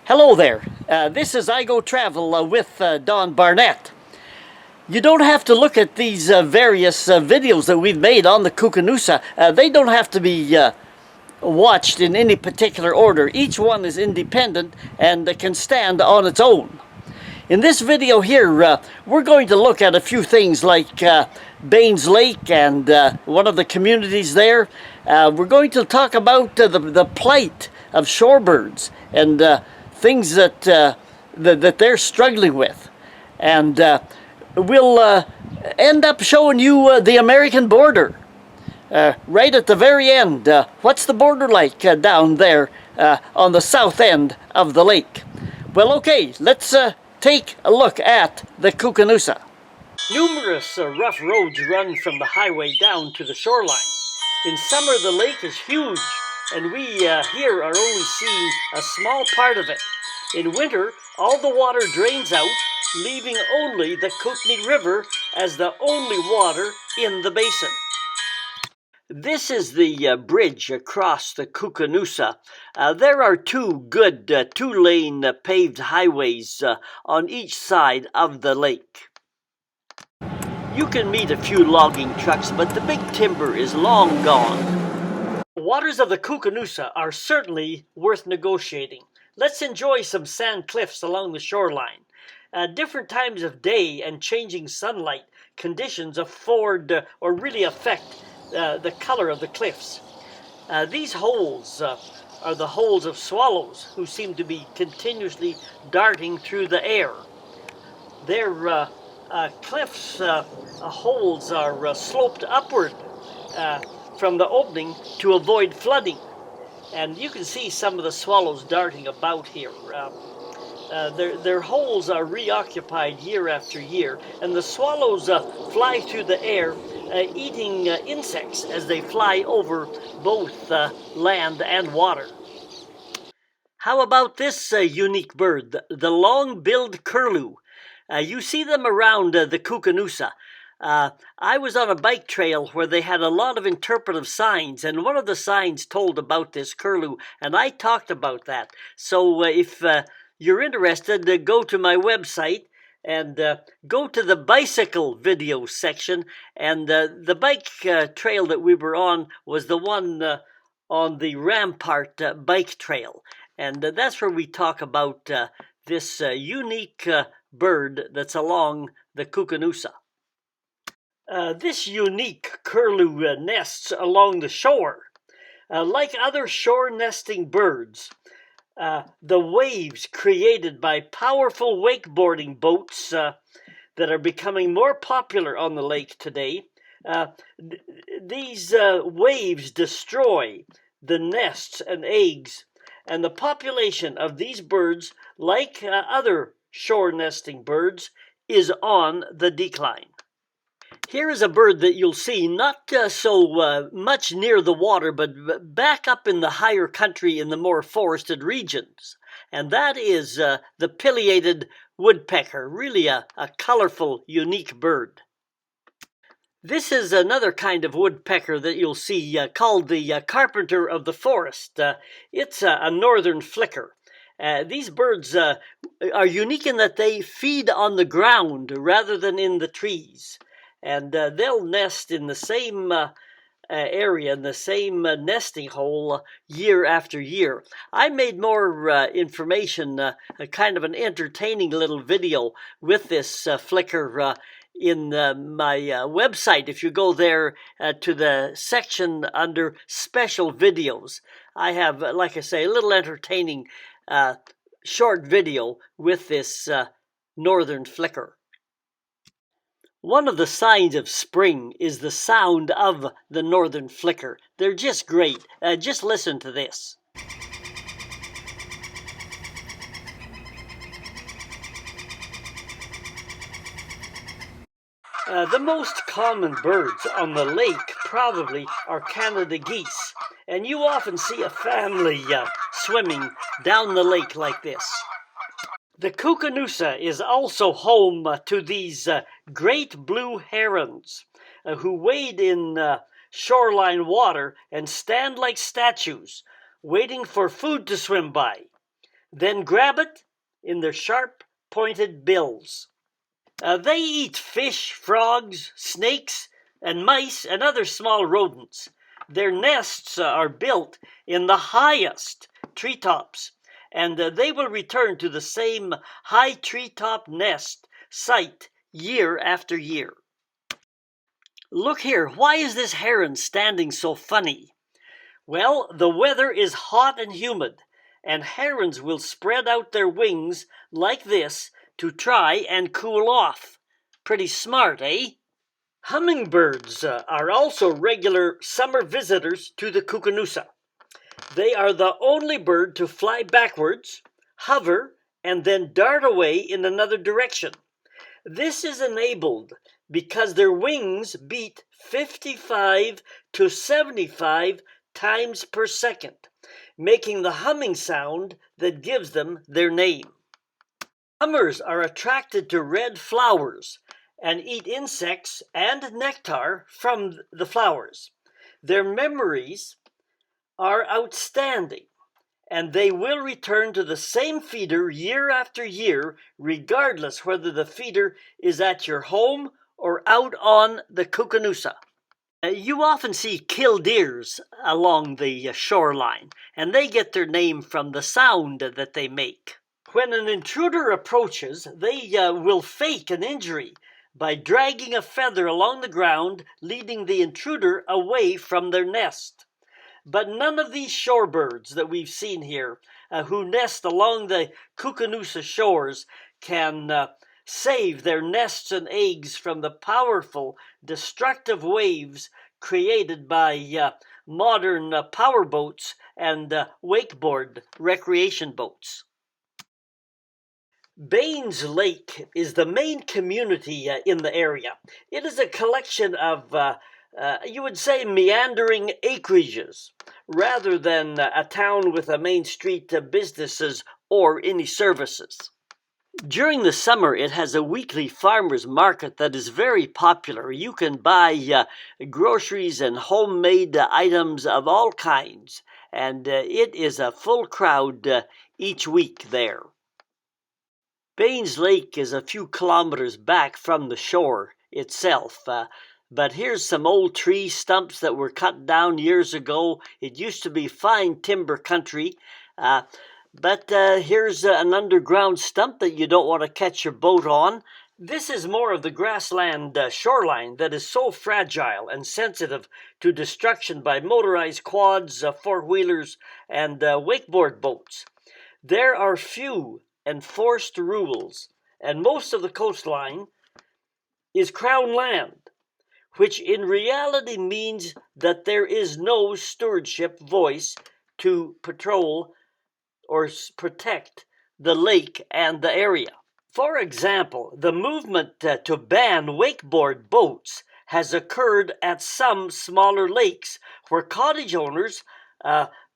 Hello there. This is I Go Travel with Don Barnett. You don't have to look at these various videos that we've made on the Koocanusa. They don't have to be watched in any particular order. Each one is independent and can stand on its own. In this video here, we're going to look at a few things like Baynes Lake and one of the communities there. We're going to talk about the plight of shorebirds and things that that they're struggling with, and we'll end up showing you the American border right at the very end. What's the border like down there on the south end of the lake? Well, okay, let's take a look at the Koocanusa. Numerous rough roads run from the highway down to the shoreline. In summer, the lake is huge, and we here are only seeing a small part of it. In winter, all the water drains out, leaving only the Kootenai River as the only water in the basin. This is the bridge across the Koocanusa. There are two good two-lane paved highways on each side of the lake. You can meet a few logging trucks, but the big timber is long gone. The waters of the Koocanusa are certainly worth negotiating. Let's enjoy some sand cliffs along the shoreline. Different times of day and changing sunlight conditions afford or really affect the color of the cliffs. These holes are the holes of swallows who seem to be continuously darting through the air. Their cliffs holes are sloped upward from the opening to avoid flooding. And you can see some of the swallows darting about here. Their holes are reoccupied year after year, and the swallows fly through the air eating insects as they fly over both land and water. How about this unique bird, the long-billed curlew? You see them around the Koocanusa. I was on a bike trail where they had a lot of interpretive signs, and one of the signs told about this curlew, and I talked about that. So if you're interested, go to my website and go to the bicycle video section, and the bike trail that we were on was the one on the Rampart bike trail, and that's where we talk about this unique bird that's along the Koocanusa. This unique curlew nests along the shore. Like other shore nesting birds, the waves created by powerful wakeboarding boats that are becoming more popular on the lake today, these waves destroy the nests and eggs, and the population of these birds, like other shore nesting birds, is on the decline. Here is a bird that you'll see not so much near the water, but back up in the higher country in the more forested regions. And that is the pileated woodpecker, really a colorful, unique bird. This is another kind of woodpecker that you'll see called the carpenter of the forest. It's a northern flicker. These birds are unique in that they feed on the ground rather than in the trees. And they'll nest in the same area, in the same nesting hole year after year. I made more information, kind of an entertaining little video with this flicker in my website. If you go there to the section under special videos, I have, like I say, a little entertaining short video with this northern flicker. One of the signs of spring is the sound of the northern flicker. They're just great. Just listen to this. The most common birds on the lake probably are Canada geese, and you often see a family swimming down the lake like this. The Koocanusa is also home to these great blue herons who wade in shoreline water and stand like statues, waiting for food to swim by. then grab it in their sharp-pointed bills. They eat fish, frogs, snakes, and mice and other small rodents. Their nests are built in the highest treetops, and they will return to the same high treetop nest site year after year. Look here, why is this heron standing so funny? Well, the weather is hot and humid, and herons will spread out their wings like this to try and cool off. Pretty smart, eh? Hummingbirds are also regular summer visitors to the Koocanusa. They are the only bird to fly backwards, hover, and then dart away in another direction. This is enabled because their wings beat 55 to 75 times per second, making the humming sound that gives them their name. Hummers are attracted to red flowers and eat insects and nectar from the flowers. Their memories are outstanding, and they will return to the same feeder year after year, regardless whether the feeder is at your home or out on the Koocanusa. You often see killdeers along the shoreline, and they get their name from the sound that they make. When an intruder approaches, they will fake an injury by dragging a feather along the ground, leading the intruder away from their nest. But none of these shorebirds that we've seen here, who nest along the Koocanusa shores, can save their nests and eggs from the powerful, destructive waves created by modern powerboats and wakeboard recreation boats. Baynes Lake is the main community in the area. It is a collection of, you would say, meandering acreages, rather than a town with a main street businesses or any services. During the summer, it has a weekly farmers market that is very popular. You can buy groceries and homemade items of all kinds, and it is a full crowd each week there. Baynes Lake is a few kilometers back from the shore itself, but here's some old tree stumps that were cut down years ago. It used to be fine timber country, but here's an underground stump that you don't want to catch your boat on. This is more of the grassland shoreline that is so fragile and sensitive to destruction by motorized quads, four-wheelers, and wakeboard boats. There are few enforced rules, and most of the coastline is crown land, which in reality means that there is no stewardship voice to patrol or protect the lake and the area. For example, the movement to ban wakeboard boats has occurred at some smaller lakes where cottage owners'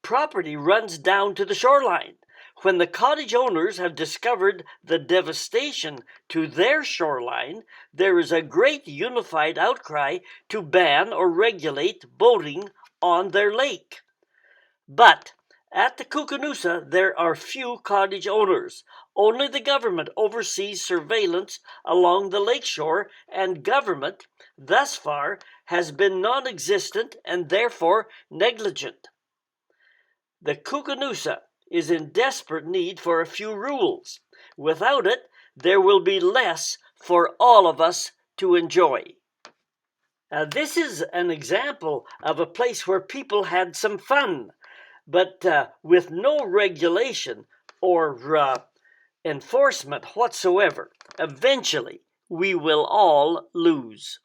property runs down to the shoreline. When the cottage owners have discovered the devastation to their shoreline, there is a great unified outcry to ban or regulate boating on their lake. But at the Koocanusa, there are few cottage owners. Only the government oversees surveillance along the lakeshore, and government, thus far, has been non-existent and therefore negligent. The Koocanusa is in desperate need for a few rules. Without it, there will be less for all of us to enjoy. This is an example of a place where people had some fun, but with no regulation or enforcement whatsoever. Eventually, we will all lose.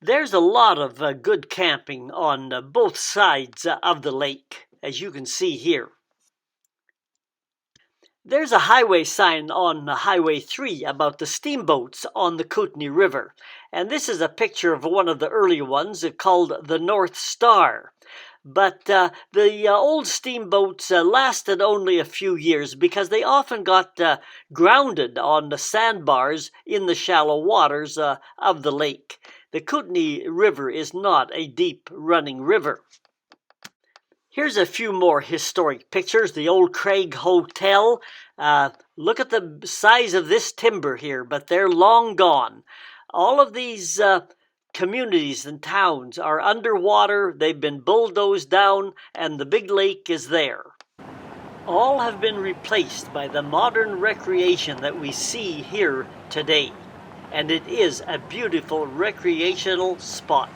There's a lot of good camping on both sides of the lake, as you can see here. There's a highway sign on Highway 3 about the steamboats on the Kootenai River, and this is a picture of one of the early ones called the North Star. But the old steamboats lasted only a few years because they often got grounded on the sandbars in the shallow waters of the lake. The Kootenai River is not a deep running river. Here's a few more historic pictures. The old Craig Hotel. Look at the size of this timber here, but they're long gone. All of these communities and towns are underwater. They've been bulldozed down, and the big lake is there. All have been replaced by the modern recreation that we see here today. And it is a beautiful recreational spot.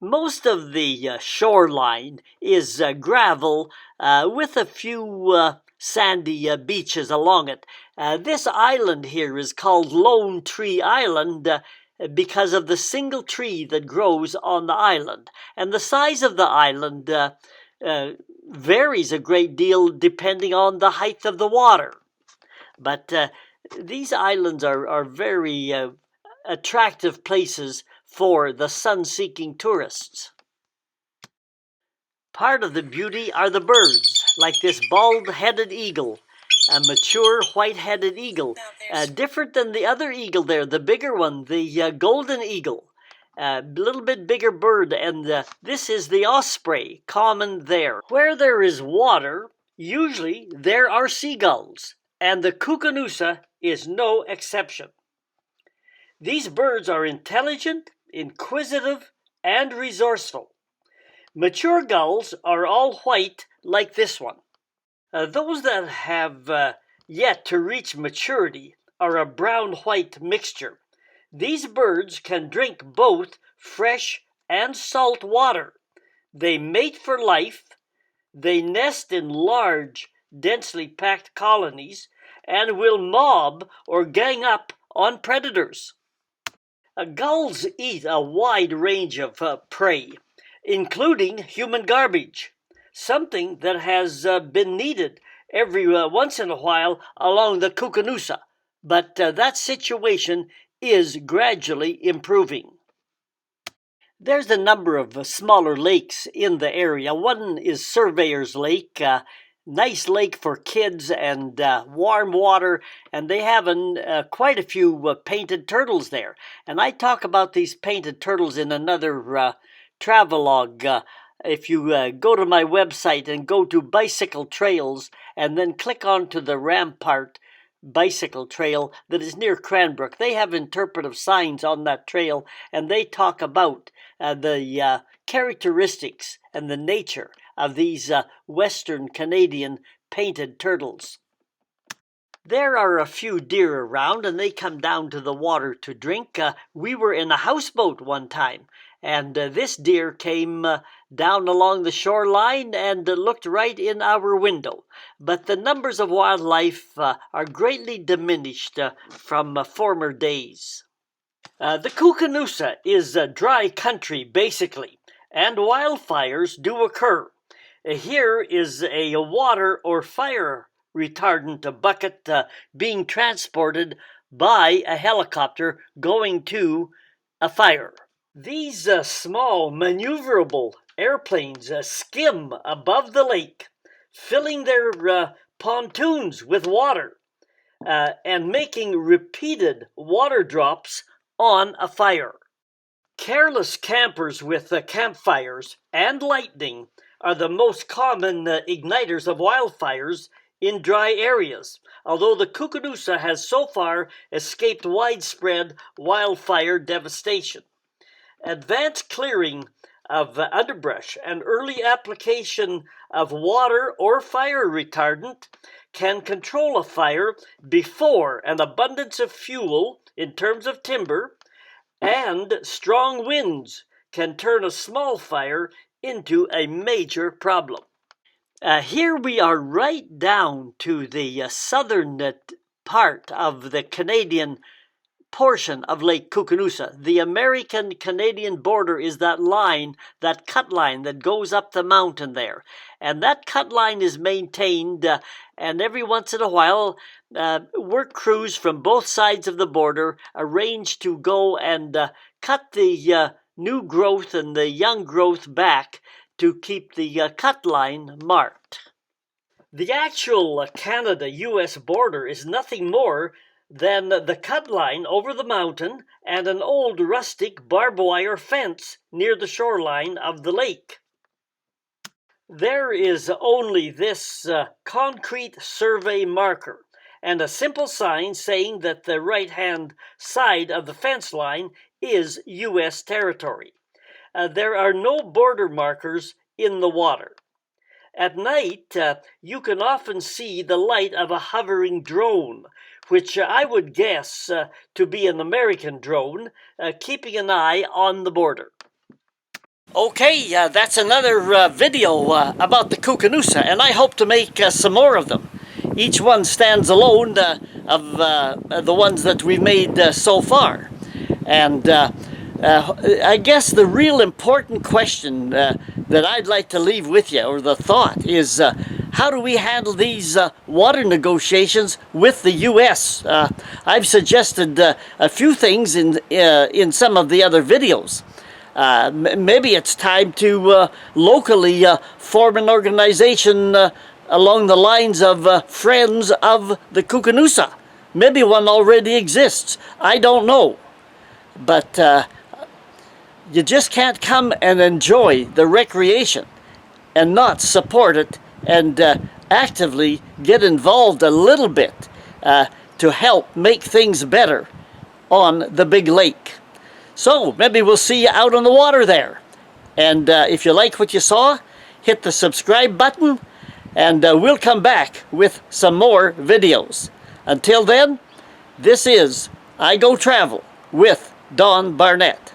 Most of the shoreline is gravel with a few sandy beaches along it. This island here is called Lone Tree Island because of the single tree that grows on the island. And the size of the island varies a great deal depending on the height of the water. But these islands are very attractive places for the sun-seeking tourists. Part of the beauty are the birds, like this bald-headed eagle, a mature white-headed eagle, different than the other eagle there, the bigger one, the golden eagle. A little bit bigger bird, and this is the osprey, common there. Where there is water, usually there are seagulls, and the Koocanusa is no exception. These birds are intelligent, inquisitive, and resourceful. Mature gulls are all white like this one. Those that have yet to reach maturity are a brown-white mixture. These birds can drink both fresh and salt water. They mate for life. They nest in large, densely packed colonies and will mob or gang up on predators. Gulls eat a wide range of prey, including human garbage, something that has been needed every once in a while along the Koocanusa, but that situation is gradually improving. There's a number of smaller lakes in the area. One is Surveyor's Lake, nice lake for kids and warm water, and they have quite a few painted turtles there. And I talk about these painted turtles in another travelogue. If you go to my website and go to bicycle trails and then click onto the Rampart bicycle trail that is near Cranbrook, they have interpretive signs on that trail, and they talk about the characteristics and the nature of these Western Canadian painted turtles. There are a few deer around, and they come down to the water to drink. We were in a houseboat one time, and this deer came down along the shoreline and looked right in our window. But the numbers of wildlife are greatly diminished from former days. The Koocanusa is a dry country, basically, and wildfires do occur. Here is a water or fire retardant bucket being transported by a helicopter going to a fire. These small maneuverable airplanes skim above the lake, filling their pontoons with water and making repeated water drops on a fire. Careless campers with campfires and lightning are the most common igniters of wildfires in dry areas, although the Koocanusa has so far escaped widespread wildfire devastation. Advanced clearing of underbrush and early application of water or fire retardant can control a fire before an abundance of fuel in terms of timber and strong winds can turn a small fire into a major problem. Here we are right down to the southern part of the Canadian portion of Lake Koocanusa. The American-Canadian border is that line, that cut line that goes up the mountain there. And that cut line is maintained, and every once in a while, work crews from both sides of the border arrange to go and cut the new growth and the young growth back to keep the cut line marked. The actual Canada-U.S. border is nothing more than the cut line over the mountain and an old rustic barbed wire fence near the shoreline of the lake. There is only this concrete survey marker and a simple sign saying that the right-hand side of the fence line is U.S. territory. There are no border markers in the water. At night, you can often see the light of a hovering drone, which I would guess to be an American drone, keeping an eye on the border. Okay, that's another video about the Koocanusa, and I hope to make some more of them. Each one stands alone of the ones that we've made so far. And I guess the real important question that I'd like to leave with you, or the thought, is how do we handle these water negotiations with the U.S.? I've suggested a few things in some of the other videos. Maybe it's time to locally form an organization along the lines of Friends of the Koocanusa. Maybe one already exists. I don't know. But you just can't come and enjoy the recreation and not support it and actively get involved a little bit to help make things better on the big lake. So maybe we'll see you out on the water there. And if you like what you saw, hit the subscribe button, and we'll come back with some more videos. Until then, this is I Go Travel with Don Barnett.